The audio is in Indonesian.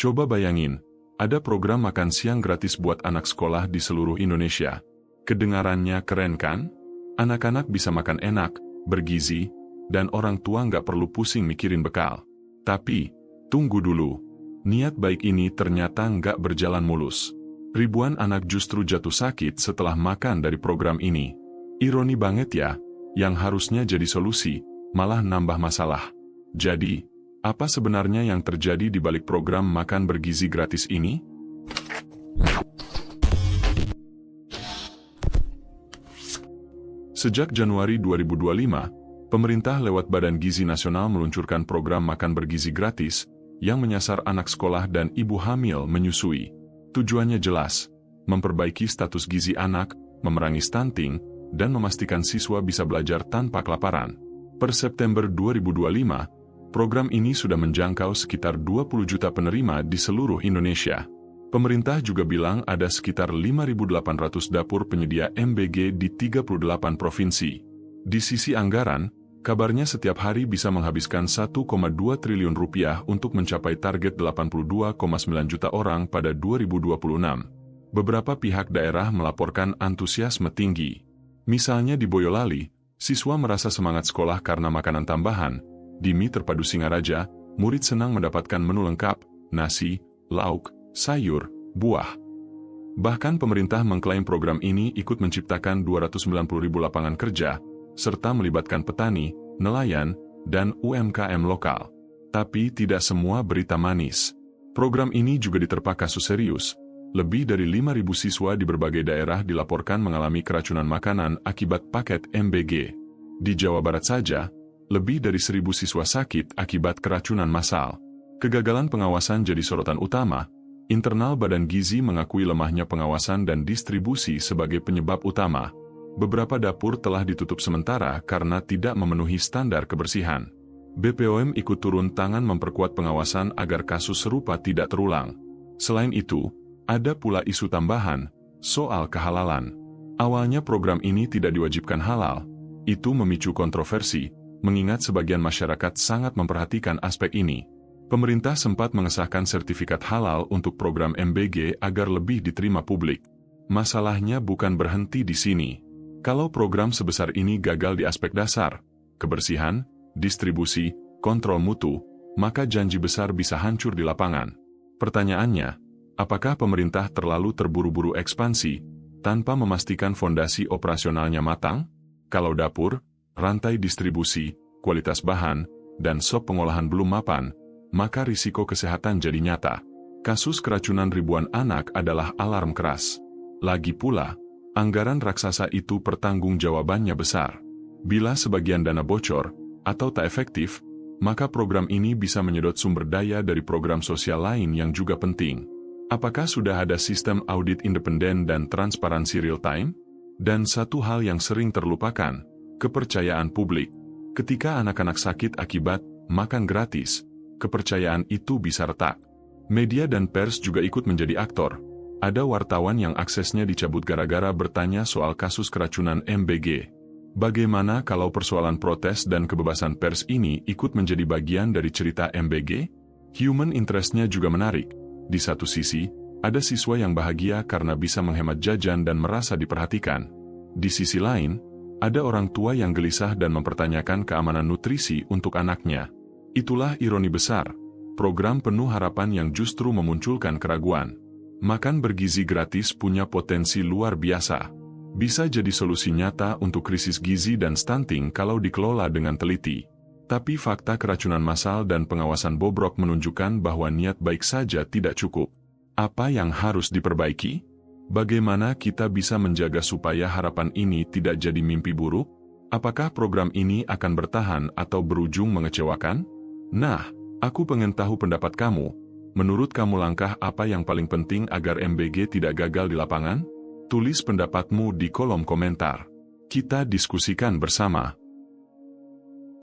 Coba bayangin, ada program makan siang gratis buat anak sekolah di seluruh Indonesia. Kedengarannya keren kan? Anak-anak bisa makan enak, bergizi, dan orang tua nggak perlu pusing mikirin bekal. Tapi, tunggu dulu. Niat baik ini ternyata nggak berjalan mulus. Ribuan anak justru jatuh sakit setelah makan dari program ini. Ironi banget ya, yang harusnya jadi solusi, malah nambah masalah. Jadi, apa sebenarnya yang terjadi di balik program makan bergizi gratis ini? Sejak Januari 2025, pemerintah lewat Badan Gizi Nasional meluncurkan program makan bergizi gratis yang menyasar anak sekolah dan ibu hamil menyusui. Tujuannya jelas, memperbaiki status gizi anak, memerangi stunting, dan memastikan siswa bisa belajar tanpa kelaparan. Per September 2025, program ini sudah menjangkau sekitar 20 juta penerima di seluruh Indonesia. Pemerintah juga bilang ada sekitar 5.800 dapur penyedia MBG di 38 provinsi. Di sisi anggaran, kabarnya setiap hari bisa menghabiskan 1,2 triliun rupiah untuk mencapai target 82,9 juta orang pada 2026. Beberapa pihak daerah melaporkan antusiasme tinggi. Misalnya di Boyolali, siswa merasa semangat sekolah karena makanan tambahan. Di Mie Terpadu Singaraja, murid senang mendapatkan menu lengkap, nasi, lauk, sayur, buah. Bahkan pemerintah mengklaim program ini ikut menciptakan 290.000 lapangan kerja, serta melibatkan petani, nelayan, dan UMKM lokal. Tapi tidak semua berita manis. Program ini juga diterpa kasus serius. Lebih dari 5.000 siswa di berbagai daerah dilaporkan mengalami keracunan makanan akibat paket MBG. Di Jawa Barat saja, lebih dari 1.000 siswa sakit akibat keracunan massal. Kegagalan pengawasan jadi sorotan utama. Internal Badan Gizi mengakui lemahnya pengawasan dan distribusi sebagai penyebab utama. Beberapa dapur telah ditutup sementara karena tidak memenuhi standar kebersihan. BPOM ikut turun tangan memperkuat pengawasan agar kasus serupa tidak terulang. Selain itu, ada pula isu tambahan soal kehalalan. Awalnya program ini tidak diwajibkan halal. Itu memicu kontroversi, mengingat sebagian masyarakat sangat memperhatikan aspek ini. Pemerintah sempat mengesahkan sertifikat halal untuk program MBG agar lebih diterima publik. Masalahnya bukan berhenti di sini. Kalau program sebesar ini gagal di aspek dasar, kebersihan, distribusi, kontrol mutu, maka janji besar bisa hancur di lapangan. Pertanyaannya, apakah pemerintah terlalu terburu-buru ekspansi, tanpa memastikan fondasi operasionalnya matang? Kalau dapur, rantai distribusi, kualitas bahan, dan sop pengolahan belum mapan, maka risiko kesehatan jadi nyata. Kasus keracunan ribuan anak adalah alarm keras. Lagi pula, anggaran raksasa itu pertanggungjawabannya besar. Bila sebagian dana bocor, atau tak efektif, maka program ini bisa menyedot sumber daya dari program sosial lain yang juga penting. Apakah sudah ada sistem audit independen dan transparansi real-time? Dan satu hal yang sering terlupakan, kepercayaan publik. Ketika anak-anak sakit akibat makan gratis, kepercayaan itu bisa retak. Media dan pers juga ikut menjadi aktor. Ada wartawan yang aksesnya dicabut gara-gara bertanya soal kasus keracunan MBG. Bagaimana kalau persoalan protes dan kebebasan pers ini ikut menjadi bagian dari cerita MBG? Human interest-nya juga menarik. Di satu sisi, ada siswa yang bahagia karena bisa menghemat jajan dan merasa diperhatikan. Di sisi lain, ada orang tua yang gelisah dan mempertanyakan keamanan nutrisi untuk anaknya. Itulah ironi besar, program penuh harapan yang justru memunculkan keraguan. Makan bergizi gratis punya potensi luar biasa. Bisa jadi solusi nyata untuk krisis gizi dan stunting kalau dikelola dengan teliti. Tapi fakta keracunan massal dan pengawasan bobrok menunjukkan bahwa niat baik saja tidak cukup. Apa yang harus diperbaiki? Bagaimana kita bisa menjaga supaya harapan ini tidak jadi mimpi buruk? Apakah program ini akan bertahan atau berujung mengecewakan? Nah, aku pengen tahu pendapat kamu. Menurut kamu langkah apa yang paling penting agar MBG tidak gagal di lapangan? Tulis pendapatmu di kolom komentar. Kita diskusikan bersama.